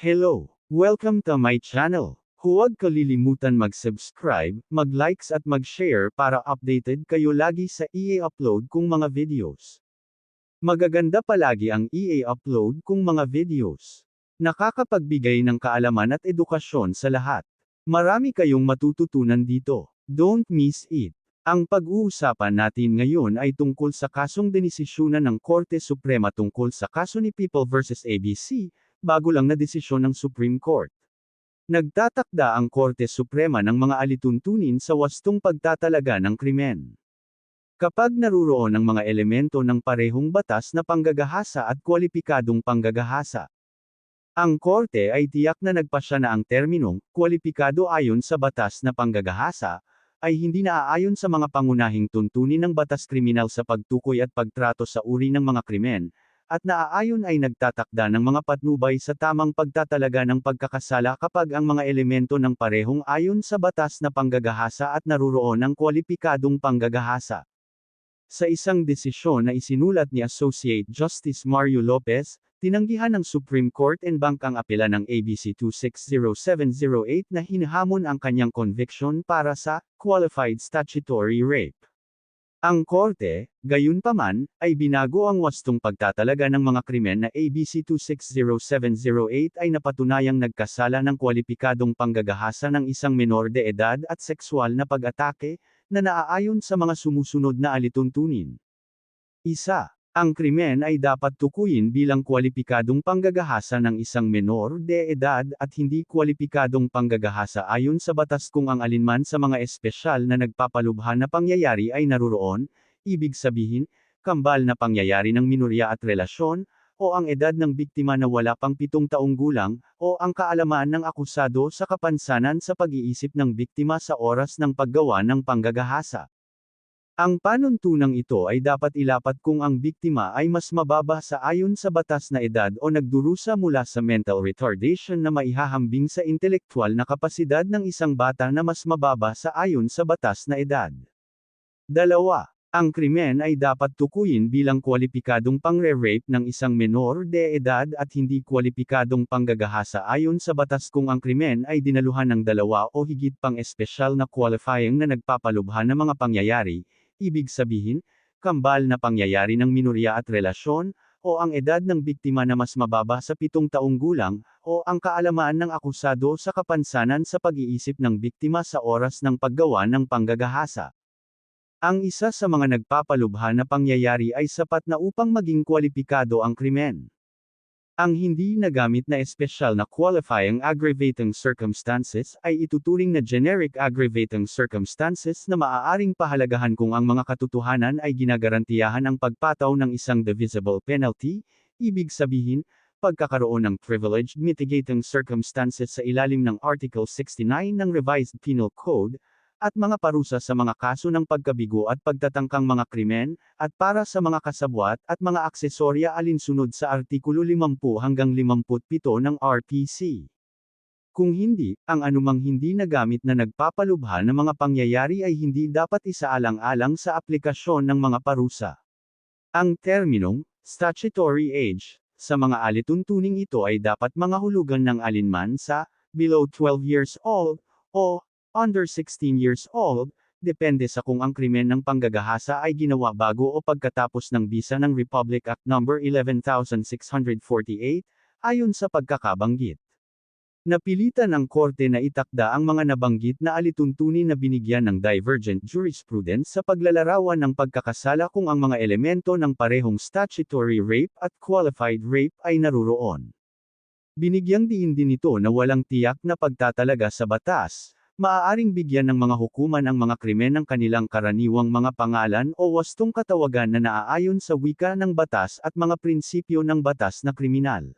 Hello! Welcome to my channel. Huwag kalilimutan mag-subscribe, mag-likes at mag-share para updated kayo lagi sa i-upload kong mga videos. Magaganda palagi ang i-upload kong mga videos. Nakakapagbigay ng kaalaman at edukasyon sa lahat. Marami kayong matututunan dito. Don't miss it. Ang pag-uusapan natin ngayon ay tungkol sa kasong dinesisyonan ng Korte Suprema tungkol sa kaso ni People vs. ABC, bago lang na desisyon ng Supreme Court. Nagtatakda ang Korte Suprema ng mga alituntunin sa wastong pagtatalaga ng krimen. Kapag naruroon ang mga elemento ng parehong batas na panggagahasa at kwalipikadong panggagahasa, ang Korte ay tiyak na nagpasya na ang terminong kwalipikado ayon sa batas na panggagahasa ay hindi naaayon sa mga pangunahing tuntunin ng batas kriminal sa pagtukoy at pagtrato sa uri ng mga krimen, at naaayon ay nagtatakda ng mga patnubay sa tamang pagtatalaga ng pagkakasala kapag ang mga elemento ng parehong ayon sa batas na panggagahasa at naruroon ang kwalipikadong panggagahasa. Sa isang desisyon na isinulat ni Associate Justice Mario Lopez, tinanggihan ng Supreme Court en banc ang apela ng ABC 260708 na hinahamon ang kanyang conviction para sa qualified statutory rape. Ang Korte, gayunpaman, ay binago ang wastong pagtatalaga ng mga krimen na ABC 260708 ay napatunayang nagkasala ng kwalipikadong panggagahasa ng isang menor de edad at sexual na pag-atake, na naaayon sa mga sumusunod na alituntunin. Isa, ang krimen ay dapat tukuyin bilang kwalipikadong panggagahasa ng isang menor de edad at hindi kwalipikadong panggagahasa ayon sa batas kung ang alinman sa mga espesyal na nagpapalubha na pangyayari ay naruroon, ibig sabihin, kambal na pangyayari ng minorya at relasyon, o ang edad ng biktima na wala pang 7 taong gulang, o ang kaalaman ng akusado sa kapansanan sa pag-iisip ng biktima sa oras ng paggawa ng panggagahasa. Ang panuntunang ito ay dapat ilapat kung ang biktima ay mas mababa sa ayon sa batas na edad o nagdurusa mula sa mental retardation na maihahambing sa intelektual na kapasidad ng isang bata na mas mababa sa ayon sa batas na edad. 2. Ang krimen ay dapat tukuyin bilang kwalipikadong pangre-rape ng isang menor de edad at hindi kwalipikadong panggagahasa ayon sa batas kung ang krimen ay dinaluhan ng 2 o higit pang espesyal na qualifying na nagpapalubha ng mga pangyayari, ibig sabihin, kambal na pangyayari ng minorya at relasyon, o ang edad ng biktima na mas mababa sa 7 taong gulang, o ang kaalaman ng akusado sa kapansanan sa pag-iisip ng biktima sa oras ng paggawa ng panggagahasa. Ang isa sa mga nagpapalubha na pangyayari ay sapat na upang maging kwalipikado ang krimen. Ang hindi nagamit na espesyal na qualifying aggravating circumstances ay ituturing na generic aggravating circumstances na maaaring pahalagahan kung ang mga katotohanan ay ginagarantiyahan ang pagpataw ng isang divisible penalty, ibig sabihin, pagkakaroon ng privileged mitigating circumstances sa ilalim ng Article 69 ng Revised Penal Code, at mga parusa sa mga kaso ng pagkabigo at pagtatangkang mga krimen, at para sa mga kasabwat at mga aksesorya alinsunod sa Artikulo 50 hanggang 57 ng RPC. Kung hindi, ang anumang hindi nagamit na nagpapalubha ng mga pangyayari ay hindi dapat isaalang-alang sa aplikasyon ng mga parusa. Ang terminong, statutory age, sa mga alituntuning ito ay dapat mangahulugan ng alinman sa, below 12 years old, o under 16 years old, depende sa kung ang krimen ng panggagahasa ay ginawa bago o pagkatapos ng bisa ng Republic Act No. 11648, ayon sa pagkakabanggit. Napilitan ang Korte na itakda ang mga nabanggit na alituntunin na binigyan ng divergent jurisprudence sa paglalarawan ng pagkakasala kung ang mga elemento ng parehong statutory rape at qualified rape ay naruroon. Binigyang diin din ito na walang tiyak na pagtatalaga sa batas. Maaaring bigyan ng mga hukuman ang mga krimen ng kanilang karaniwang mga pangalan o wastong katawagan na naaayon sa wika ng batas at mga prinsipyo ng batas na kriminal.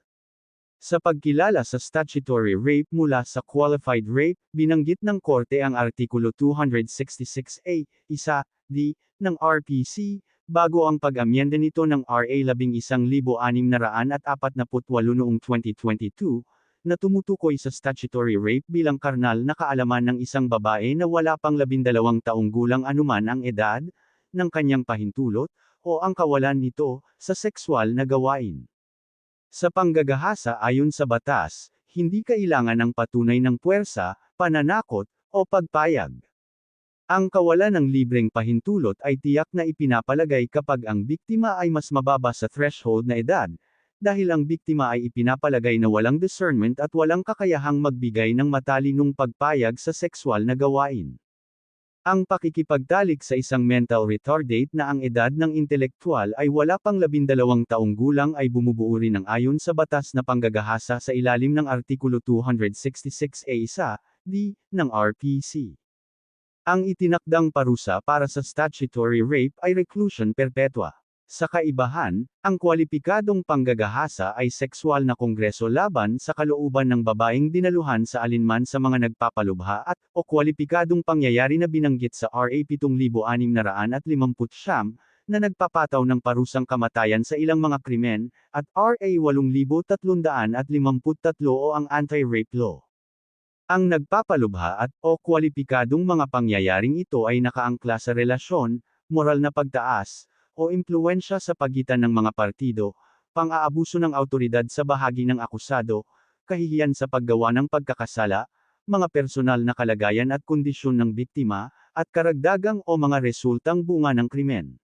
Sa pagkilala sa statutory rape mula sa qualified rape, binanggit ng Korte ang Artikulo 266A, 1d, ng RPC, bago ang pag-amyenda nito ng RA 11,648 noong 2022, na tumutukoy sa statutory rape bilang karnal na kaalaman ng isang babae na wala pang 12 taong gulang anuman ang edad, ng kanyang pahintulot, o ang kawalan nito, sa sexual na gawain. Sa panggagahasa ayon sa batas, hindi kailangan ng patunay ng puwersa, pananakot, o pagpayag. Ang kawalan ng libreng pahintulot ay tiyak na ipinapalagay kapag ang biktima ay mas mababa sa threshold na edad, dahil ang biktima ay ipinapalagay na walang discernment at walang kakayahang magbigay ng matalinong pagpayag sa sexual na gawain. Ang pakikipagtalik sa isang mental retardate na ang edad ng intelektual ay wala pang 12 taong gulang ay bumubuo rin ng ayon sa batas na panggagahasa sa ilalim ng Artikulo 266A1, d, ng RPC. Ang itinakdang parusa para sa statutory rape ay reclusion perpetua. Sa kaibahan, ang kwalipikadong panggagahasa ay sexual na kongreso laban sa kalooban ng babaeng dinaluhan sa alinman sa mga nagpapalubha at, o kwalipikadong pangyayari na binanggit sa RA 7659 na nagpapataw ng parusang kamatayan sa ilang mga krimen, at RA 8353 o ang Anti-Rape Law. Ang nagpapalubha at, o kwalipikadong mga pangyayaring ito ay nakaangkla sa relasyon, moral na pagtaas, o impluwensya sa pagitan ng mga partido, pang-aabuso ng awtoridad sa bahagi ng akusado, kahihiyan sa paggawa ng pagkakasala, mga personal na kalagayan at kondisyon ng biktima, at karagdagang o mga resultang bunga ng krimen.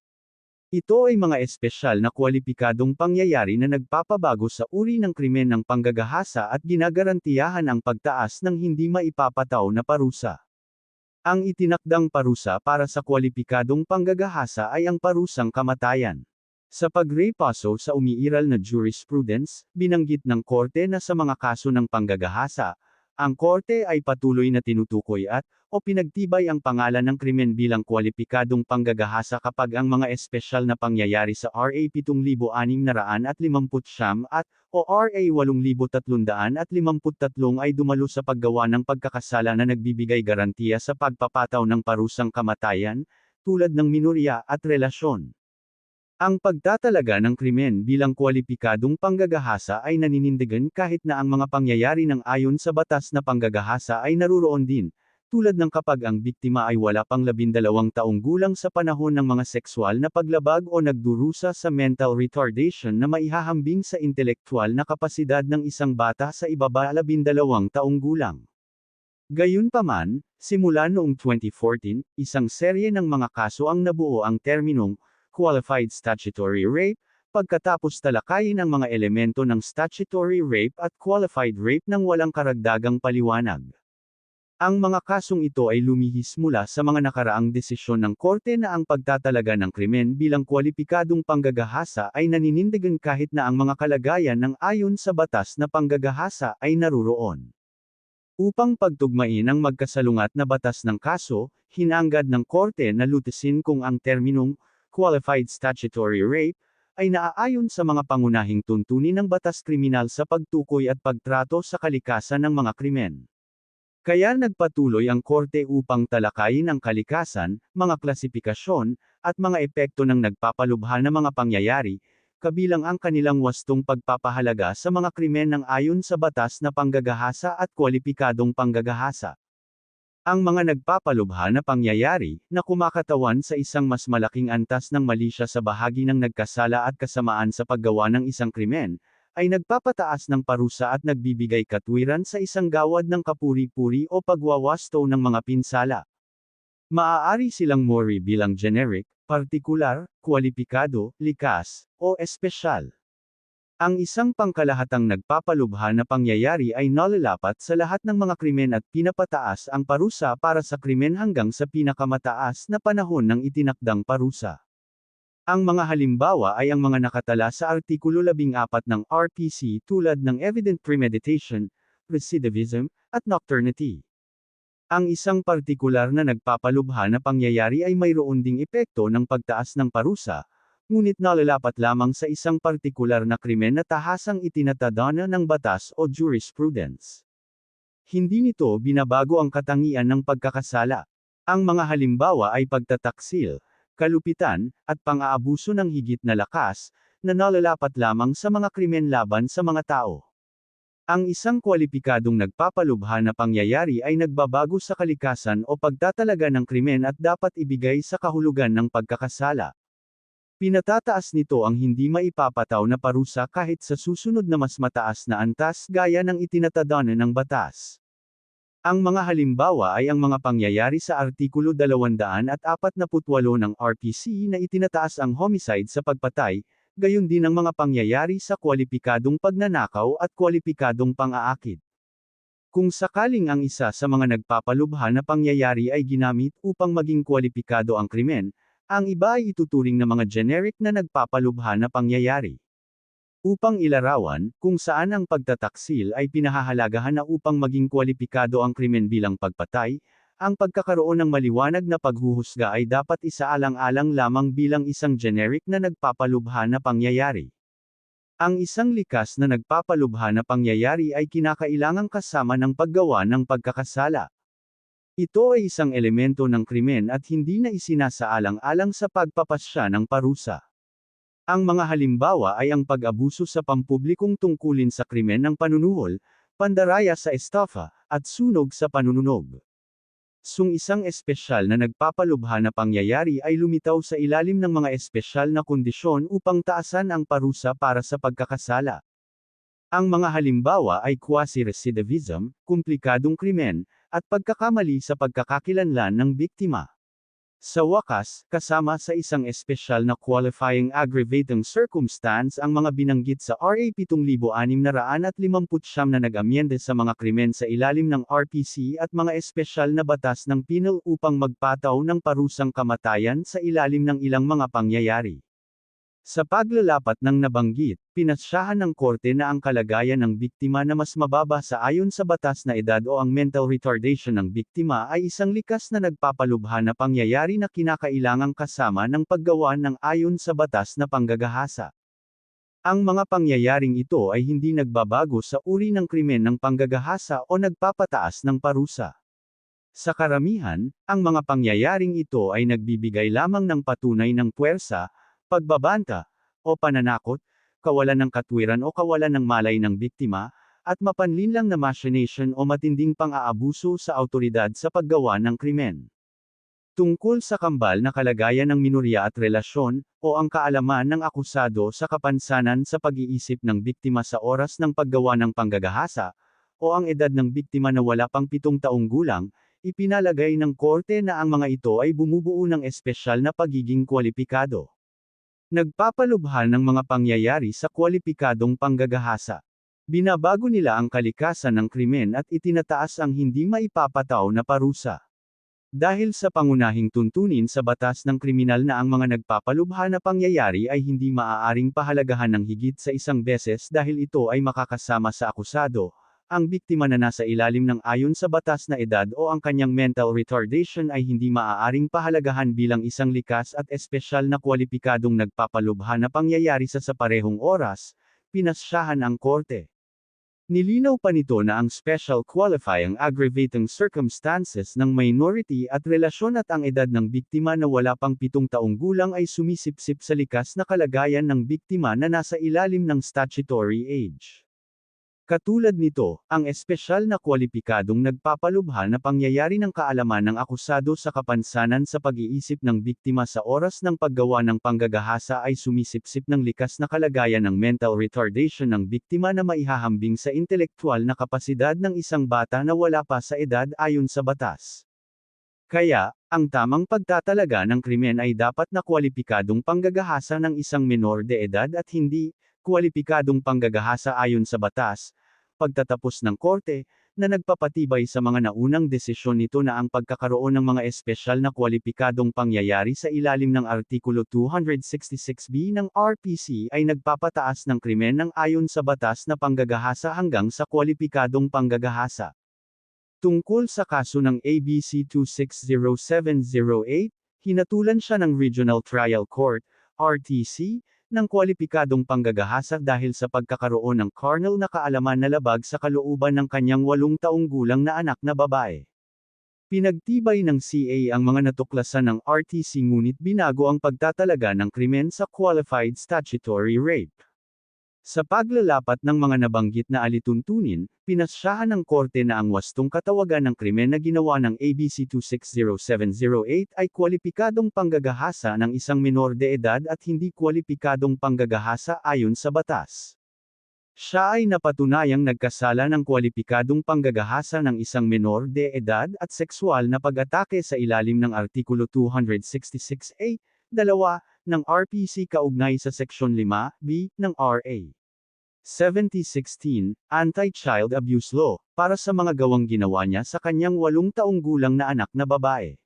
Ito ay mga espesyal na kwalipikadong pangyayari na nagpapabago sa uri ng krimen ng panggagahasa at ginagarantiyahan ang pagtaas ng hindi maipapataw na parusa. Ang itinakdang parusa para sa kwalipikadong panggagahasa ay ang parusang kamatayan. Sa pagrepaso sa umiiral na jurisprudence, binanggit ng korte na sa mga kaso ng panggagahasa, ang korte ay patuloy na tinutukoy at, o pinagtibay ang pangalan ng krimen bilang kwalipikadong panggagahasa kapag ang mga espesyal na pangyayari sa RA 7659 at, o RA 8353 ay dumalo sa paggawa ng pagkakasala na nagbibigay garantiya sa pagpapataw ng parusang kamatayan, tulad ng minorya at relasyon. Ang pagtatalaga ng krimen bilang kwalipikadong panggagahasa ay naninindigan kahit na ang mga pangyayari ng ayon sa batas na panggagahasa ay naruroon din, tulad ng kapag ang biktima ay wala pang 12 taong gulang sa panahon ng mga sexual na paglabag o nagdurusa sa mental retardation na maihahambing sa intelektual na kapasidad ng isang bata sa ibaba 12 taong gulang. Gayunpaman, simula noong 2014, isang serye ng mga kaso ang nabuo ang terminong qualified statutory rape, pagkatapos talakayin ang mga elemento ng statutory rape at qualified rape nang walang karagdagang paliwanag. Ang mga kasong ito ay lumihis mula sa mga nakaraang desisyon ng korte na ang pagtatalaga ng krimen bilang kwalipikadong panggagahasa ay naninindigan kahit na ang mga kalagayan ng ayon sa batas na panggagahasa ay naruroon. Upang pagtugmain ang magkasalungat na batas ng kaso, hinangad ng korte na lutasin kung ang terminong qualified statutory rape ay naaayon sa mga pangunahing tuntunin ng batas kriminal sa pagtukoy at pagtrato sa kalikasan ng mga krimen. Kaya nagpatuloy ang korte upang talakayin ang kalikasan, mga klasifikasyon, at mga epekto ng nagpapalubha na mga pangyayari, kabilang ang kanilang wastong pagpapahalaga sa mga krimen ng ayon sa batas na panggagahasa at kwalipikadong panggagahasa. Ang mga nagpapalubha na pangyayari, na kumakatawan sa isang mas malaking antas ng malisya sa bahagi ng nagkasala at kasamaan sa paggawa ng isang krimen, ay nagpapataas ng parusa at nagbibigay katwiran sa isang gawad ng kapuri-puri o pagwawasto ng mga pinsala. Maaari silang mori bilang generic, partikular, kwalipikado, likas, o espesyal. Ang isang pangkalahatang nagpapalubha na pangyayari ay nalalapat sa lahat ng mga krimen at pinapataas ang parusa para sa krimen hanggang sa pinakamataas na panahon ng itinakdang parusa. Ang mga halimbawa ay ang mga nakatala sa Artikulo 14 ng RPC tulad ng evident premeditation, recidivism, at nocturnity. Ang isang partikular na nagpapalubha na pangyayari ay mayroon ding epekto ng pagtaas ng parusa, ngunit nalalapat lamang sa isang partikular na krimen na tahasang itinatadhana ng batas o jurisprudence. Hindi nito binabago ang katangian ng pagkakasala. Ang mga halimbawa ay pagtataksil, kalupitan, at pang-aabuso ng higit na lakas, na nalalapat lamang sa mga krimen laban sa mga tao. Ang isang kwalipikadong nagpapalubha na pangyayari ay nagbabago sa kalikasan o pagtatalaga ng krimen at dapat ibigay sa kahulugan ng pagkakasala. Pinatataas nito ang hindi maipapataw na parusa kahit sa susunod na mas mataas na antas gaya ng itinatadhana ng batas. Ang mga halimbawa ay ang mga pangyayari sa Artikulo 248 ng RPC na itinataas ang homicide sa pagpatay, gayon din ang mga pangyayari sa kwalipikadong pagnanakaw at kwalipikadong pang-aakit. Kung sakaling ang isa sa mga nagpapalubha na pangyayari ay ginamit upang maging kwalipikado ang krimen, ang iba ay ituturing na mga generic na nagpapalubha na pangyayari. Upang ilarawan, kung saan ang pagtataksil ay pinahahalagahan na upang maging kwalipikado ang krimen bilang pagpatay, ang pagkakaroon ng maliwanag na paghuhusga ay dapat isaalang-alang lamang bilang isang generic na nagpapalubha na pangyayari. Ang isang likas na nagpapalubha na pangyayari ay kinakailangang kasama ng paggawa ng pagkakasala. Ito ay isang elemento ng krimen at hindi na isinasaalang-alang sa pagpapasya ng parusa. Ang mga halimbawa ay ang pag-abuso sa pampublikong tungkulin sa krimen ng panunuhol, pandaraya sa estafa, at sunog sa panununog. Isang espesyal na nagpapalubha na pangyayari ay lumitaw sa ilalim ng mga espesyal na kondisyon upang taasan ang parusa para sa pagkakasala. Ang mga halimbawa ay quasi-recidivism, komplikadong krimen, at pagkakamali sa pagkakakilanlan ng biktima. Sa wakas, kasama sa isang espesyal na qualifying aggravating circumstance ang mga binanggit sa RA 7659 na nag-amyende sa mga krimen sa ilalim ng RPC at mga espesyal na batas ng penal upang magpataw ng parusang kamatayan sa ilalim ng ilang mga pangyayari. Sa paglalapat ng nabanggit, pinasyahan ng korte na ang kalagayan ng biktima na mas mababa sa ayon sa batas na edad o ang mental retardation ng biktima ay isang likas na nagpapalubha na pangyayari na kinakailangang kasama ng paggawa ng ayon sa batas na panggagahasa. Ang mga pangyayaring ito ay hindi nagbabago sa uri ng krimen ng panggagahasa o nagpapataas ng parusa. Sa karamihan, ang mga pangyayaring ito ay nagbibigay lamang ng patunay ng puwersa, pagbabanta, o pananakot, kawalan ng katwiran o kawalan ng malay ng biktima, at mapanlinlang na machination o matinding pang-aabuso sa awtoridad sa paggawa ng krimen. Tungkol sa kambal na kalagayan ng minorya at relasyon, o ang kaalaman ng akusado sa kapansanan sa pag-iisip ng biktima sa oras ng paggawa ng panggagahasa, o ang edad ng biktima na wala pang 7 taong gulang, ipinalagay ng korte na ang mga ito ay bumubuo ng espesyal na pagiging kwalipikado. Nagpapalubha ng mga pangyayari sa kwalipikadong panggagahasa. Binabago nila ang kalikasan ng krimen at itinataas ang hindi maipapataw na parusa. Dahil sa pangunahing tuntunin sa batas ng kriminal na ang mga nagpapalubha na pangyayari ay hindi maaaring pahalagahan ng higit sa isang beses dahil ito ay makakasama sa akusado, ang biktima na nasa ilalim ng ayon sa batas na edad o ang kanyang mental retardation ay hindi maaaring pahalagahan bilang isang likas at espesyal na kwalipikadong nagpapalubha na pangyayari sa parehong oras, pinasyahan ang korte. Nilinaw pa nito na ang special qualifying aggravating circumstances ng minority at relasyon at ang edad ng biktima na wala pang 7 taong gulang ay sumisipsip sa likas na kalagayan ng biktima na nasa ilalim ng statutory age. Katulad nito, ang espesyal na kwalipikadong nagpapalubha na pangyayari ng kaalaman ng akusado sa kapansanan sa pag-iisip ng biktima sa oras ng paggawa ng panggagahasa ay sumisipsip ng likas na kalagayan ng mental retardation ng biktima na maihahambing sa intelektual na kapasidad ng isang bata na wala pa sa edad ayon sa batas. Kaya, ang tamang pagtatalaga ng krimen ay dapat na kwalipikadong panggagahasa ng isang menor de edad at hindi kwalipikadong panggagahasa ayon sa batas, pagtatapos ng korte, na nagpapatibay sa mga naunang desisyon nito na ang pagkakaroon ng mga espesyal na kwalipikadong pangyayari sa ilalim ng Artikulo 266B ng RPC ay nagpapataas ng krimen ng ayon sa batas na panggagahasa hanggang sa kwalipikadong panggagahasa. Tungkol sa kaso ng ABC 260708, hinatulan siya ng Regional Trial Court, RTC, ng kwalipikadong panggagahasa dahil sa pagkakaroon ng carnal na kaalaman na labag sa kalooban ng kanyang 8 taong gulang na anak na babae. Pinagtibay ng CA ang mga natuklasan ng RTC ngunit binago ang pagtatalaga ng krimen sa qualified statutory rape. Sa paglalapat ng mga nabanggit na alituntunin, pinasyahan ng korte na ang wastong katawagan ng krimen na ginawa ng ABC 260708 ay kwalipikadong panggagahasa ng isang menor de edad at hindi kwalipikadong panggagahasa ayon sa batas. Siya ay napatunayang nagkasala ng kwalipikadong panggagahasa ng isang menor de edad at sexual na pag-atake sa ilalim ng Artikulo 266A, 2, ng RPC kaugnay sa Seksyon 5B, ng RA 7016, Anti-Child Abuse Law, para sa mga gawang ginawa niya sa kanyang 8 taong gulang na anak na babae.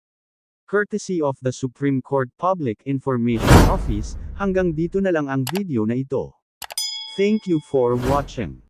Courtesy of the Supreme Court Public Information Office, hanggang dito na lang ang video na ito. Thank you for watching.